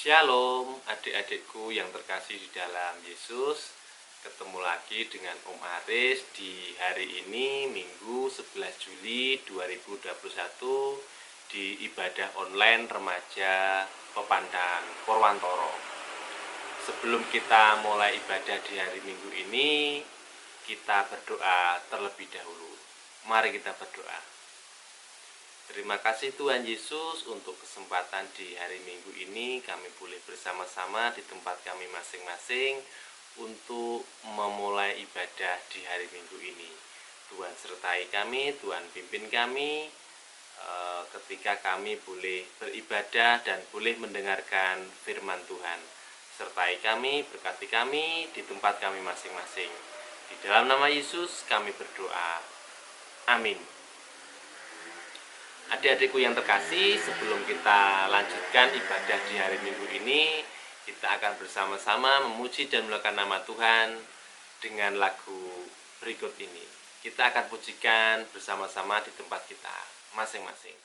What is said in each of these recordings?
Shalom adik-adikku yang terkasih di dalam Yesus. Ketemu lagi dengan Om Aris di hari ini Minggu 11 Juli 2021 di ibadah online remaja Pepandan Purwantoro. Sebelum kita mulai ibadah di hari Minggu ini, kita berdoa terlebih dahulu. Mari kita berdoa. Terima kasih Tuhan Yesus untuk kesempatan di hari Minggu ini kami boleh bersama-sama di tempat kami masing-masing untuk memulai ibadah di hari Minggu ini. Tuhan sertai kami, Tuhan pimpin kami ketika kami boleh beribadah dan boleh mendengarkan firman Tuhan. Sertai kami, berkati kami di tempat kami masing-masing. Di dalam nama Yesus kami berdoa. Amin. Adik-adikku yang terkasih, sebelum kita lanjutkan ibadah di hari Minggu ini, kita akan bersama-sama memuji dan memuliakan nama Tuhan dengan lagu berikut ini. Kita akan pujikan bersama-sama di tempat kita masing-masing.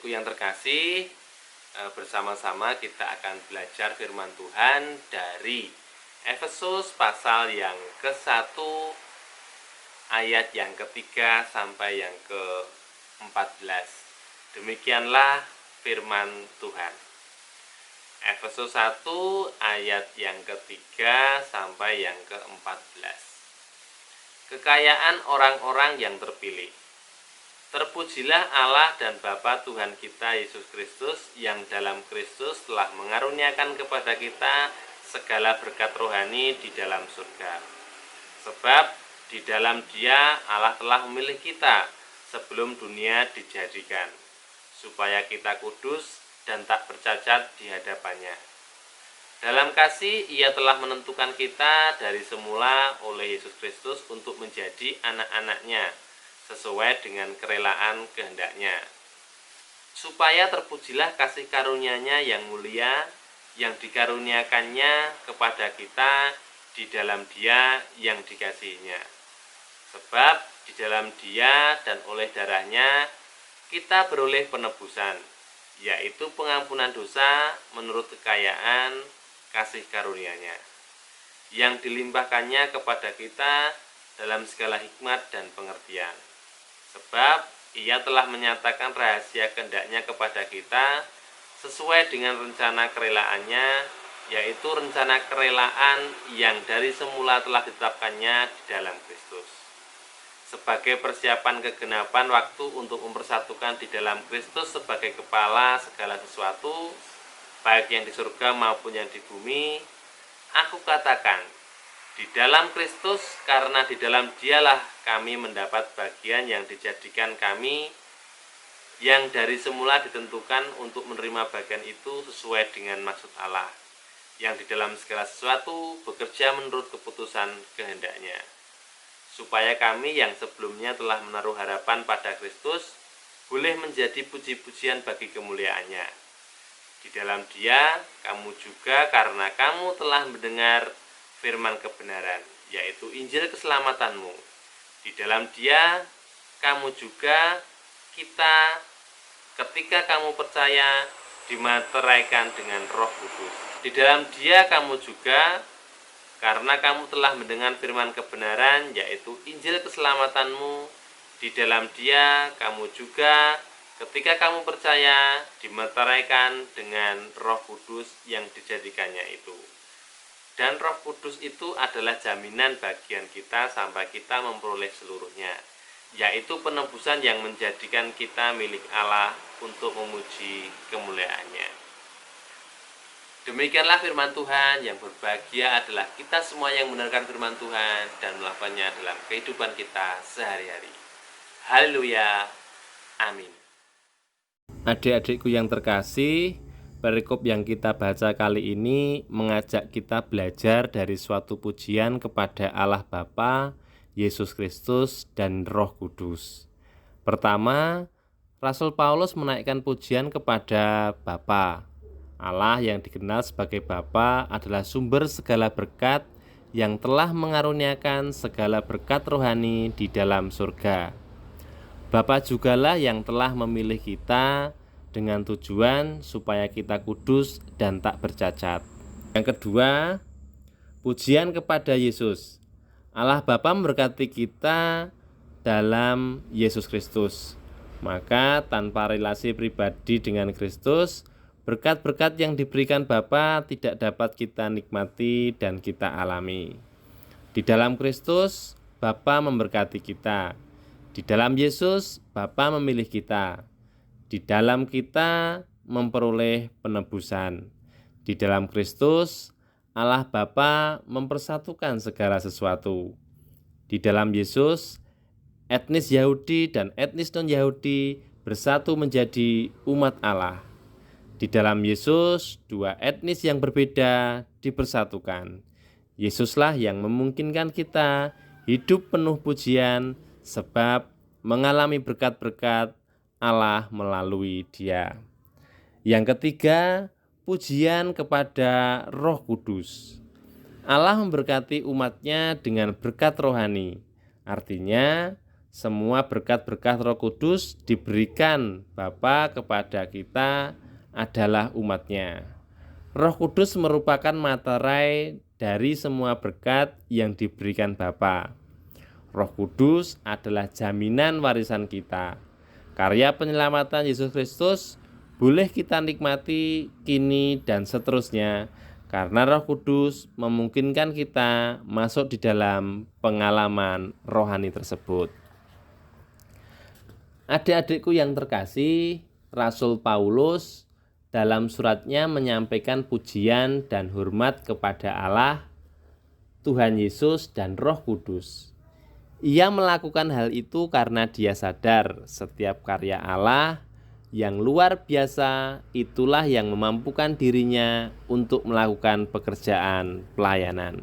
adik-adikku yang terkasih, bersama-sama kita akan belajar firman Tuhan dari Efesus pasal yang ke-1 ayat yang ketiga sampai yang ke-14. Demikianlah firman Tuhan. Efesus 1 ayat yang ketiga sampai yang ke-14. Kekayaan orang-orang yang terpilih. Terpujilah Allah dan Bapa Tuhan kita Yesus Kristus, yang dalam Kristus telah mengaruniakan kepada kita segala berkat rohani di dalam surga. Sebab di dalam Dia Allah telah memilih kita sebelum dunia dijadikan, supaya kita kudus dan tak bercacat di hadapannya. Dalam kasih Ia telah menentukan kita dari semula oleh Yesus Kristus untuk menjadi anak-anak-Nya sesuai dengan kerelaan kehendak-Nya, supaya terpujilah kasih karunia-Nya yang mulia yang dikaruniakannya kepada kita di dalam Dia yang dikasihinya. Sebab di dalam Dia dan oleh darah-Nya kita beroleh penebusan, yaitu pengampunan dosa menurut kekayaan kasih karunia-Nya, yang dilimpahkannya kepada kita dalam segala hikmat dan pengertian. Sebab Ia telah menyatakan rahasia kehendak-Nya kepada kita sesuai dengan rencana kerelaannya, yaitu rencana kerelaan yang dari semula telah ditetapkannya di dalam Kristus, sebagai persiapan kegenapan waktu untuk mempersatukan di dalam Kristus sebagai kepala segala sesuatu, baik yang di surga maupun yang di bumi. Aku katakan, di dalam Kristus, karena di dalam Dialah kami mendapat bagian yang dijadikan kami, yang dari semula ditentukan untuk menerima bagian itu sesuai dengan maksud Allah, yang di dalam segala sesuatu bekerja menurut keputusan kehendak-Nya, supaya kami yang sebelumnya telah menaruh harapan pada Kristus boleh menjadi puji-pujian bagi kemuliaan-Nya. Di dalam Dia, kamu juga karena kamu telah mendengar firman kebenaran, yaitu Injil keselamatanmu. Di dalam Dia, kamu juga kita ketika kamu percaya dimateraikan dengan Roh Kudus. Di dalam Dia kamu juga karena kamu telah mendengar firman kebenaran, yaitu Injil keselamatanmu. Di dalam Dia kamu juga ketika kamu percaya dimeteraikan dengan Roh Kudus yang dijadikannya itu. Dan Roh Kudus itu adalah jaminan bagian kita sampai kita memperoleh seluruhnya, yaitu penebusan yang menjadikan kita milik Allah untuk memuji kemuliaan-Nya. Demikianlah firman Tuhan. Yang berbahagia adalah kita semua yang mendengarkan firman Tuhan dan melakukannya dalam kehidupan kita sehari-hari. Haleluya. Amin. Adik-adikku yang terkasih, perikop yang kita baca kali ini mengajak kita belajar dari suatu pujian kepada Allah Bapa, Yesus Kristus, dan Roh Kudus. Pertama, Rasul Paulus menaikkan pujian kepada Bapa. Allah yang dikenal sebagai Bapa adalah sumber segala berkat yang telah mengaruniakan segala berkat rohani di dalam surga. Bapa jugalah yang telah memilih kita dengan tujuan supaya kita kudus dan tak bercacat. Yang kedua, pujian kepada Yesus. Allah Bapa memberkati kita dalam Yesus Kristus. Maka tanpa relasi pribadi dengan Kristus, berkat-berkat yang diberikan Bapa tidak dapat kita nikmati dan kita alami. Di dalam Kristus, Bapa memberkati kita. Di dalam Yesus, Bapa memilih kita. Di dalam kita memperoleh penebusan. Di dalam Kristus, Allah Bapa mempersatukan segala sesuatu. Di dalam Yesus, etnis Yahudi dan etnis non-Yahudi bersatu menjadi umat Allah. Di dalam Yesus, dua etnis yang berbeda dipersatukan. Yesuslah yang memungkinkan kita hidup penuh pujian sebab mengalami berkat-berkat Allah melalui Dia. Yang ketiga, pujian kepada Roh Kudus. Allah memberkati umatnya dengan berkat rohani. Artinya, semua berkat-berkat Roh Kudus diberikan Bapa kepada kita adalah umatnya. Roh Kudus merupakan materai dari semua berkat yang diberikan Bapa. Roh Kudus adalah jaminan warisan kita. Karya penyelamatan Yesus Kristus boleh kita nikmati kini dan seterusnya karena Roh Kudus memungkinkan kita masuk di dalam pengalaman rohani tersebut. Adik-adikku yang terkasih, Rasul Paulus dalam suratnya menyampaikan pujian dan hormat kepada Allah, Tuhan Yesus, dan Roh Kudus. Ia melakukan hal itu karena dia sadar setiap karya Allah yang luar biasa itulah yang memampukan dirinya untuk melakukan pekerjaan pelayanan.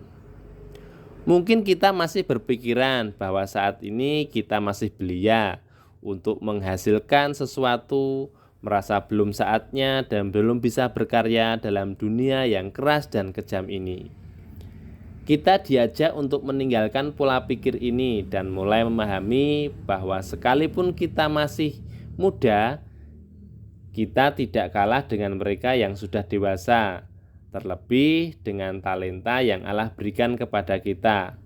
Mungkin kita masih berpikiran bahwa saat ini kita masih belia untuk menghasilkan sesuatu, merasa belum saatnya dan belum bisa berkarya dalam dunia yang keras dan kejam ini. Kita diajak untuk meninggalkan pola pikir ini dan mulai memahami bahwa sekalipun kita masih muda, kita tidak kalah dengan mereka yang sudah dewasa, terlebih dengan talenta yang Allah berikan kepada kita.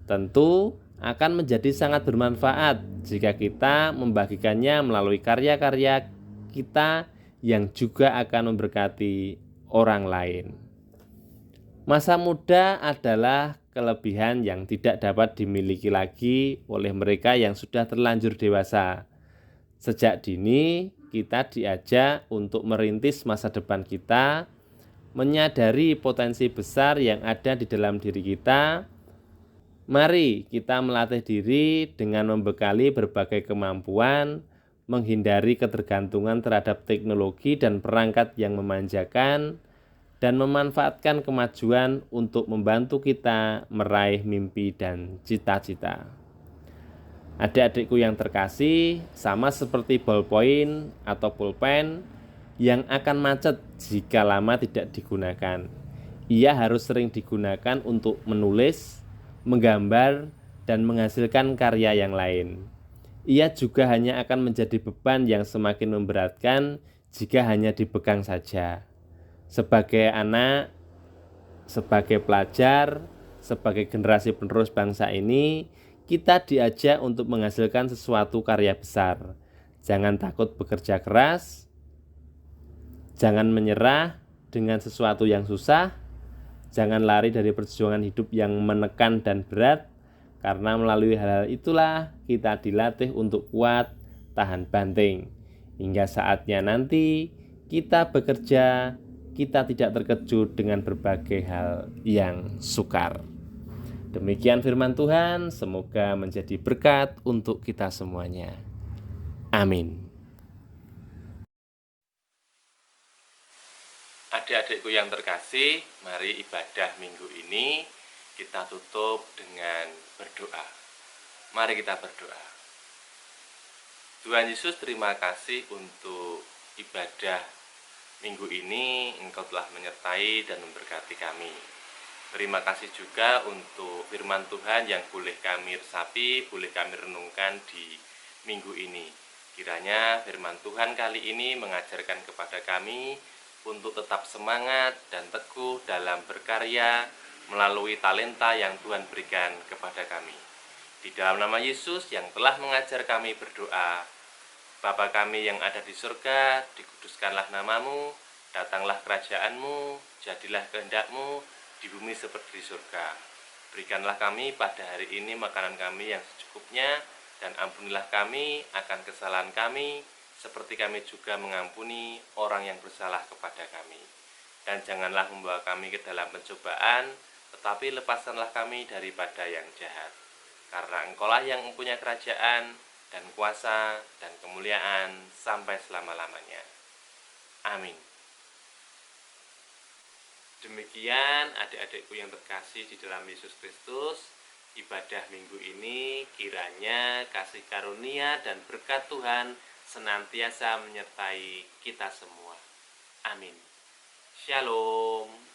Tentu akan menjadi sangat bermanfaat jika kita membagikannya melalui karya-karya kita yang juga akan memberkati orang lain. Masa muda adalah kelebihan yang tidak dapat dimiliki lagi oleh mereka yang sudah terlanjur dewasa. Sejak dini kita diajak untuk merintis masa depan kita, menyadari potensi besar yang ada di dalam diri kita. Mari kita melatih diri dengan membekali berbagai kemampuan, menghindari ketergantungan terhadap teknologi dan perangkat yang memanjakan, dan memanfaatkan kemajuan untuk membantu kita meraih mimpi dan cita-cita. Adik-adikku yang terkasih, sama seperti ballpoint atau pulpen yang akan macet jika lama tidak digunakan. Ia harus sering digunakan untuk menulis, menggambar, dan menghasilkan karya yang lain. Ia juga hanya akan menjadi beban yang semakin memberatkan jika hanya dipegang saja. Sebagai anak, sebagai pelajar, sebagai generasi penerus bangsa ini, kita diajak untuk menghasilkan sesuatu karya besar. Jangan takut bekerja keras, jangan menyerah dengan sesuatu yang susah, jangan lari dari perjuangan hidup yang menekan dan berat, karena melalui hal-hal itulah kita dilatih untuk kuat, tahan banting. Hingga saatnya nanti kita bekerja, kita tidak terkejut dengan berbagai hal yang sukar. Demikian firman Tuhan, semoga menjadi berkat untuk kita semuanya. Amin. Adik-adikku yang terkasih, mari ibadah minggu ini kita tutup dengan berdoa. Mari kita berdoa. Tuhan Yesus, terima kasih untuk ibadah minggu ini, Engkau telah menyertai dan memberkati kami. Terima kasih juga untuk firman Tuhan yang boleh kami resapi, boleh kami renungkan di minggu ini. Kiranya firman Tuhan kali ini mengajarkan kepada kami untuk tetap semangat dan teguh dalam berkarya melalui talenta yang Tuhan berikan kepada kami. Di dalam nama Yesus yang telah mengajar kami berdoa, Bapa kami yang ada di surga, dikuduskanlah namamu, datanglah kerajaanmu, jadilah kehendak-Mu di bumi seperti di surga. Berikanlah kami pada hari ini makanan kami yang secukupnya, dan ampunilah kami akan kesalahan kami, seperti kami juga mengampuni orang yang bersalah kepada kami. Dan janganlah membawa kami ke dalam pencobaan, tetapi lepaskanlah kami daripada yang jahat. Karena Engkaulah yang mempunyai kerajaan, dan kuasa, dan kemuliaan sampai selama-lamanya. Amin. Demikian adik-adikku yang terkasih di dalam Yesus Kristus, ibadah minggu ini kiranya kasih karunia dan berkat Tuhan senantiasa menyertai kita semua. Amin. Shalom.